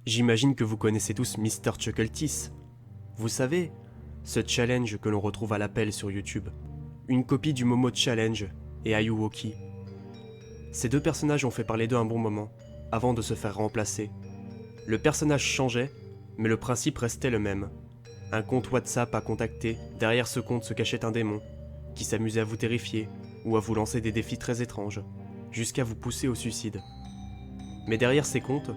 J'imagine que vous connaissez tous Mr. Chuckleteeth. Vous savez, ce challenge que l'on retrouve à l'appel sur YouTube. Une copie du Momo Challenge et Ayuwoki. Ces deux personnages ont fait parler d'eux un bon moment, avant de se faire remplacer. Le personnage changeait, mais le principe restait le même. Un compte WhatsApp à contacter, derrière ce compte se cachait un démon, qui s'amusait à vous terrifier, ou à vous lancer des défis très étranges, jusqu'à vous pousser au suicide. Mais derrière ces comptes,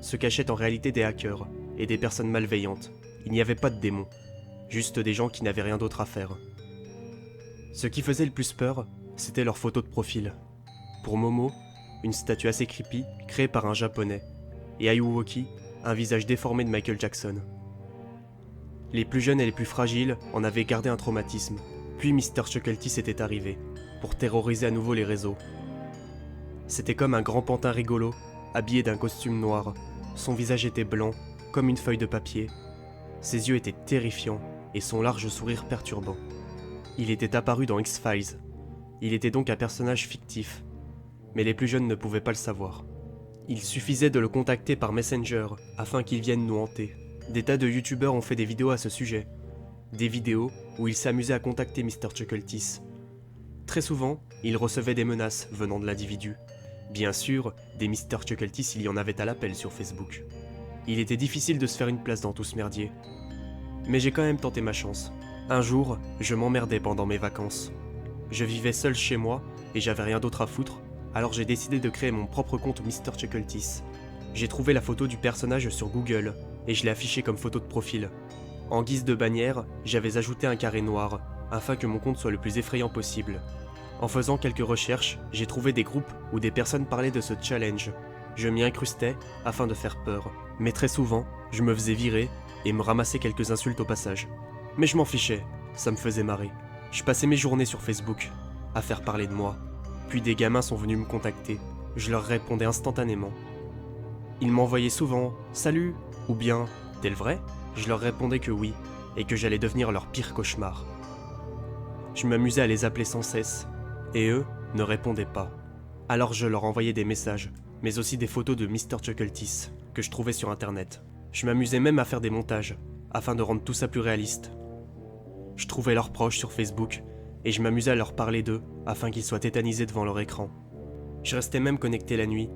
se cachaient en réalité des hackers, et des personnes malveillantes. Il n'y avait pas de démons, juste des gens qui n'avaient rien d'autre à faire. Ce qui faisait le plus peur, c'était leur photo de profil. Pour Momo, une statue assez creepy, créée par un japonais, et Ayuwoki, un visage déformé de Michael Jackson. Les plus jeunes et les plus fragiles en avaient gardé un traumatisme, puis Mr. Chuckleteeth était arrivé, pour terroriser à nouveau les réseaux. C'était comme un grand pantin rigolo, habillé d'un costume noir. Son visage était blanc, comme une feuille de papier. Ses yeux étaient terrifiants, et son large sourire perturbant. Il était apparu dans X-Files. Il était donc un personnage fictif, mais les plus jeunes ne pouvaient pas le savoir. Il suffisait de le contacter par Messenger, afin qu'il vienne nous hanter. Des tas de youtubeurs ont fait des vidéos à ce sujet. Des vidéos où il s'amusait à contacter Mr. Chuckleteeth. Très souvent, il recevait des menaces venant de l'individu. Bien sûr, des Mr. Chuckleteeth, il y en avait à l'appel sur Facebook. Il était difficile de se faire une place dans tout ce merdier. Mais j'ai quand même tenté ma chance. Un jour, je m'emmerdais pendant mes vacances. Je vivais seul chez moi et j'avais rien d'autre à foutre, alors j'ai décidé de créer mon propre compte Mr. Chuckleteeth. J'ai trouvé la photo du personnage sur Google et je l'ai affiché comme photo de profil. En guise de bannière, j'avais ajouté un carré noir, afin que mon compte soit le plus effrayant possible. En faisant quelques recherches, j'ai trouvé des groupes où des personnes parlaient de ce challenge. Je m'y incrustais afin de faire peur, mais très souvent, je me faisais virer et me ramassais quelques insultes au passage. Mais je m'en fichais, ça me faisait marrer. Je passais mes journées sur Facebook, à faire parler de moi. Puis des gamins sont venus me contacter, je leur répondais instantanément. Ils m'envoyaient souvent « Salut » ou bien « T'es le vrai ?» Je leur répondais que oui, et que j'allais devenir leur pire cauchemar. Je m'amusais à les appeler sans cesse, et eux ne répondaient pas. Alors je leur envoyais des messages, mais aussi des photos de Mr. Chuckleteeth, que je trouvais sur internet. Je m'amusais même à faire des montages, afin de rendre tout ça plus réaliste. Je trouvais leurs proches sur Facebook, et je m'amusais à leur parler d'eux, afin qu'ils soient tétanisés devant leur écran. Je restais même connecté la nuit,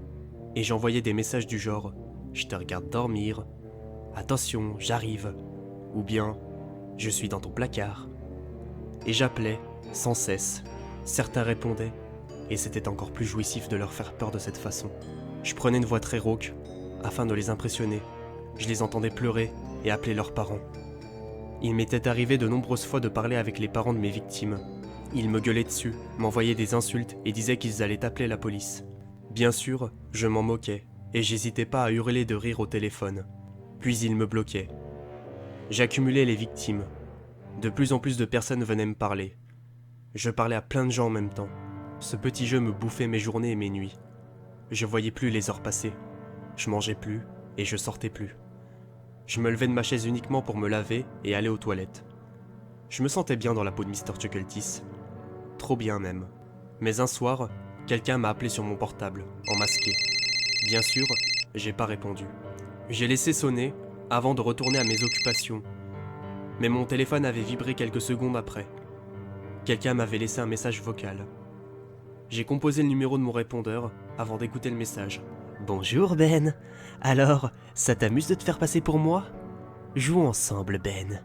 et j'envoyais des messages du genre « Je te regarde dormir »,« Attention, j'arrive », ou bien « Je suis dans ton placard ». Et j'appelais, sans cesse. Certains répondaient, et c'était encore plus jouissif de leur faire peur de cette façon. Je prenais une voix très rauque, afin de les impressionner. Je les entendais pleurer et appeler leurs parents. Il m'était arrivé de nombreuses fois de parler avec les parents de mes victimes. Ils me gueulaient dessus, m'envoyaient des insultes et disaient qu'ils allaient appeler la police. Bien sûr, je m'en moquais, et j'hésitais pas à hurler de rire au téléphone. Puis ils me bloquaient. J'accumulais les victimes. De plus en plus de personnes venaient me parler. Je parlais à plein de gens en même temps. Ce petit jeu me bouffait mes journées et mes nuits. Je voyais plus les heures passer. Je mangeais plus et je sortais plus. Je me levais de ma chaise uniquement pour me laver et aller aux toilettes. Je me sentais bien dans la peau de Mr. Chuckleteeth. Trop bien même. Mais un soir, quelqu'un m'a appelé sur mon portable, en masqué. Bien sûr, j'ai pas répondu. J'ai laissé sonner avant de retourner à mes occupations. Mais mon téléphone avait vibré quelques secondes après. Quelqu'un m'avait laissé un message vocal. J'ai composé le numéro de mon répondeur avant d'écouter le message. « Bonjour Ben. Alors, ça t'amuse de te faire passer pour moi ? Jouons ensemble Ben.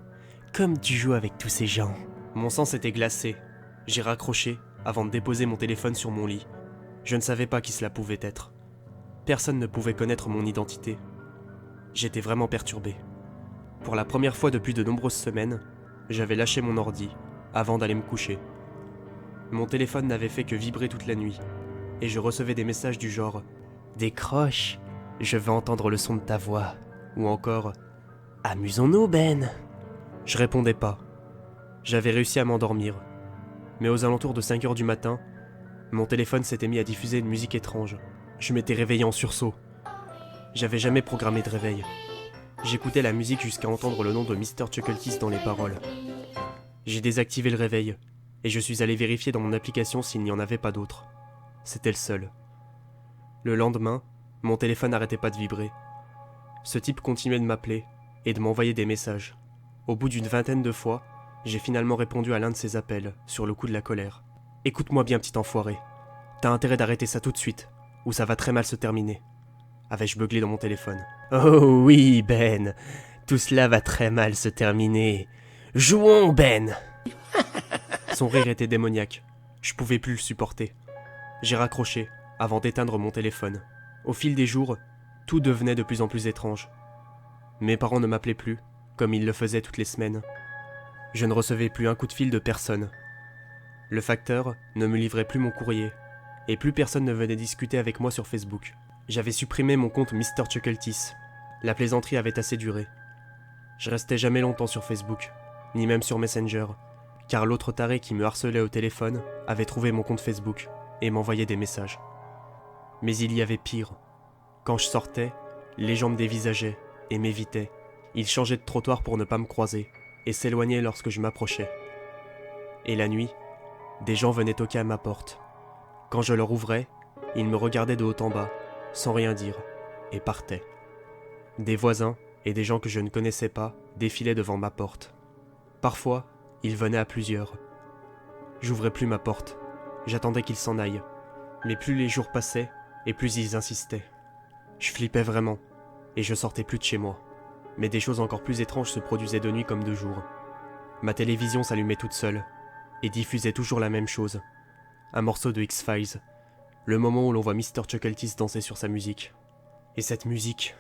Comme tu joues avec tous ces gens. » Mon sang s'était glacé. J'ai raccroché avant de déposer mon téléphone sur mon lit. Je ne savais pas qui cela pouvait être. Personne ne pouvait connaître mon identité. J'étais vraiment perturbé. Pour la première fois depuis de nombreuses semaines, j'avais lâché mon ordi avant d'aller me coucher. Mon téléphone n'avait fait que vibrer toute la nuit, et je recevais des messages du genre « Décroche, je veux entendre le son de ta voix » ou encore « Amusons-nous Ben ». Je répondais pas. J'avais réussi à m'endormir. Mais aux alentours de 5h du matin, mon téléphone s'était mis à diffuser une musique étrange. Je m'étais réveillé en sursaut. J'avais jamais programmé de réveil. J'écoutais la musique jusqu'à entendre le nom de Mr. Chuckleteeth dans les paroles. J'ai désactivé le réveil, et je suis allé vérifier dans mon application s'il n'y en avait pas d'autre. C'était le seul. Le lendemain, mon téléphone n'arrêtait pas de vibrer. Ce type continuait de m'appeler et de m'envoyer des messages. Au bout d'une vingtaine de fois, j'ai finalement répondu à l'un de ses appels, sur le coup de la colère. « Écoute-moi bien, petit enfoiré. T'as intérêt d'arrêter ça tout de suite, ou ça va très mal se terminer. » avais-je beuglé dans mon téléphone. « Oh oui, Ben. Tout cela va très mal se terminer. Jouons, Ben !» Son rire était démoniaque. Je pouvais plus le supporter. J'ai raccroché, avant d'éteindre mon téléphone. Au fil des jours, tout devenait de plus en plus étrange. Mes parents ne m'appelaient plus, comme ils le faisaient toutes les semaines. Je ne recevais plus un coup de fil de personne. Le facteur ne me livrait plus mon courrier, et plus personne ne venait discuter avec moi sur Facebook. J'avais supprimé mon compte Mr. Chuckeltis. La plaisanterie avait assez duré. Je restais jamais longtemps sur Facebook, ni même sur Messenger, car l'autre taré qui me harcelait au téléphone avait trouvé mon compte Facebook et m'envoyait des messages. Mais il y avait pire. Quand je sortais, les gens me dévisageaient et m'évitaient. Ils changeaient de trottoir pour ne pas me croiser et s'éloignaient lorsque je m'approchais. Et la nuit, des gens venaient toquer à ma porte. Quand je leur ouvrais, ils me regardaient de haut en bas, sans rien dire, et partaient. Des voisins et des gens que je ne connaissais pas défilaient devant ma porte. Parfois, ils venaient à plusieurs. J'ouvrais plus ma porte, j'attendais qu'ils s'en aillent, mais plus les jours passaient, et plus ils insistaient. Je flippais vraiment, et je sortais plus de chez moi. Mais des choses encore plus étranges se produisaient de nuit comme de jour. Ma télévision s'allumait toute seule, et diffusait toujours la même chose. Un morceau de X-Files, le moment où l'on voit Mr. Chuckeltis danser sur sa musique. Et cette musique,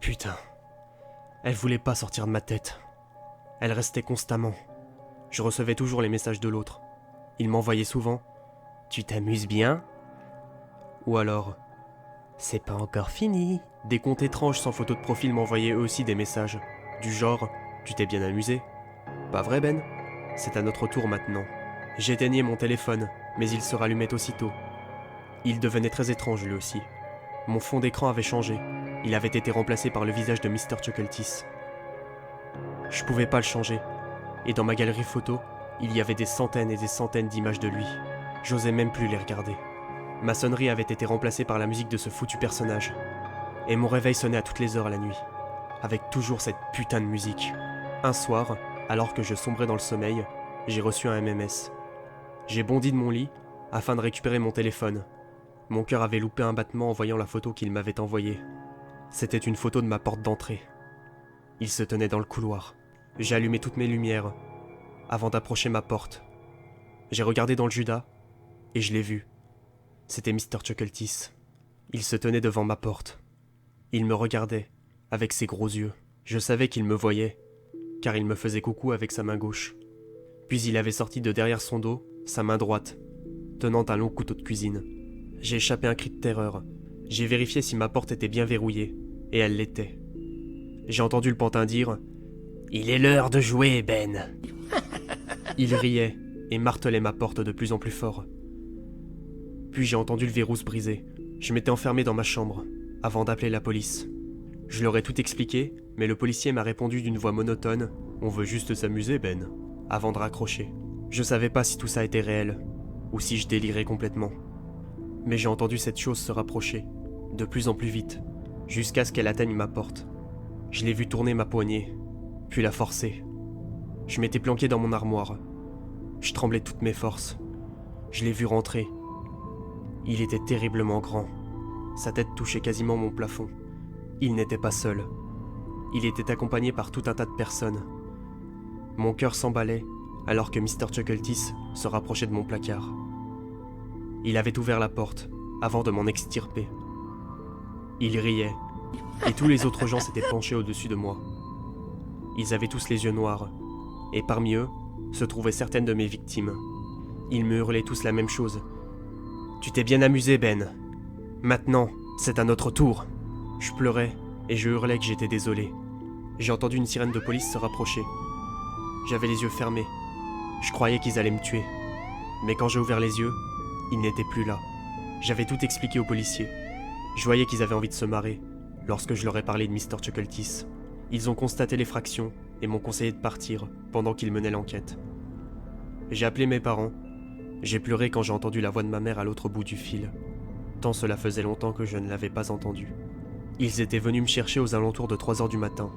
putain, elle voulait pas sortir de ma tête. Elle restait constamment. Je recevais toujours les messages de l'autre. Il m'envoyait souvent « Tu t'amuses bien ?» Ou alors « C'est pas encore fini ?» Des comptes étranges sans photo de profil m'envoyaient eux aussi des messages, du genre « Tu t'es bien amusé ?» Pas vrai, Ben ? C'est à notre tour maintenant. J'éteignais mon téléphone, mais il se rallumait aussitôt. Il devenait très étrange lui aussi. Mon fond d'écran avait changé. Il avait été remplacé par le visage de Mr. Chuckeltis. Je pouvais pas le changer, et dans ma galerie photo, il y avait des centaines et des centaines d'images de lui. J'osais même plus les regarder. Ma sonnerie avait été remplacée par la musique de ce foutu personnage. Et mon réveil sonnait à toutes les heures la nuit, avec toujours cette putain de musique. Un soir, alors que je sombrais dans le sommeil, j'ai reçu un MMS. J'ai bondi de mon lit afin de récupérer mon téléphone. Mon cœur avait loupé un battement en voyant la photo qu'il m'avait envoyée. C'était une photo de ma porte d'entrée. Il se tenait dans le couloir. J'ai allumé toutes mes lumières avant d'approcher ma porte. J'ai regardé dans le Judas et je l'ai vu. C'était Mr. Chuckeltis. Il se tenait devant ma porte. Il me regardait avec ses gros yeux. Je savais qu'il me voyait, car il me faisait coucou avec sa main gauche. Puis il avait sorti de derrière son dos sa main droite, tenant un long couteau de cuisine. J'ai échappé un cri de terreur. J'ai vérifié si ma porte était bien verrouillée, et elle l'était. J'ai entendu le pantin dire « Il est l'heure de jouer, Ben !» Il riait et martelait ma porte de plus en plus fort. Puis j'ai entendu le verrou se briser. Je m'étais enfermé dans ma chambre, avant d'appeler la police. Je leur ai tout expliqué, mais le policier m'a répondu d'une voix monotone « On veut juste s'amuser, Ben !» avant de raccrocher. Je savais pas si tout ça était réel, ou si je délirais complètement. Mais j'ai entendu cette chose se rapprocher, de plus en plus vite, jusqu'à ce qu'elle atteigne ma porte. Je l'ai vu tourner ma poignée, puis la forcer. Je m'étais planqué dans mon armoire. Je tremblais de toutes mes forces. Je l'ai vu rentrer. Il était terriblement grand. Sa tête touchait quasiment mon plafond. Il n'était pas seul. Il était accompagné par tout un tas de personnes. Mon cœur s'emballait alors que Mr. Chuckeltis se rapprochait de mon placard. Il avait ouvert la porte avant de m'en extirper. Il riait, et tous les autres gens s'étaient penchés au-dessus de moi. Ils avaient tous les yeux noirs, et parmi eux se trouvaient certaines de mes victimes. Ils me hurlaient tous la même chose. « Tu t'es bien amusé, Ben. Maintenant, c'est à notre tour. » Je pleurais, et je hurlais que j'étais désolé. J'ai entendu une sirène de police se rapprocher. J'avais les yeux fermés. Je croyais qu'ils allaient me tuer. Mais quand j'ai ouvert les yeux, ils n'étaient plus là. J'avais tout expliqué aux policiers. Je voyais qu'ils avaient envie de se marrer lorsque je leur ai parlé de Mr. Chuckeltis. Ils ont constaté l'effraction et m'ont conseillé de partir pendant qu'ils menaient l'enquête. J'ai appelé mes parents. J'ai pleuré quand j'ai entendu la voix de ma mère à l'autre bout du fil, tant cela faisait longtemps que je ne l'avais pas entendue. Ils étaient venus me chercher aux alentours de 3 heures du matin.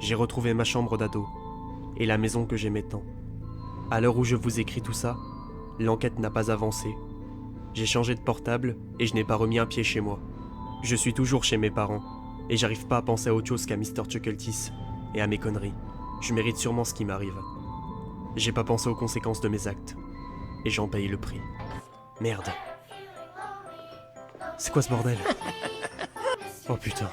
J'ai retrouvé ma chambre d'ado et la maison que j'aimais tant. À l'heure où je vous écris tout ça, l'enquête n'a pas avancé. J'ai changé de portable et je n'ai pas remis un pied chez moi. Je suis toujours chez mes parents et j'arrive pas à penser à autre chose qu'à Mr. Chuckletiss et à mes conneries. Je mérite sûrement ce qui m'arrive. J'ai pas pensé aux conséquences de mes actes et j'en paye le prix. Merde. C'est quoi ce bordel? Oh putain.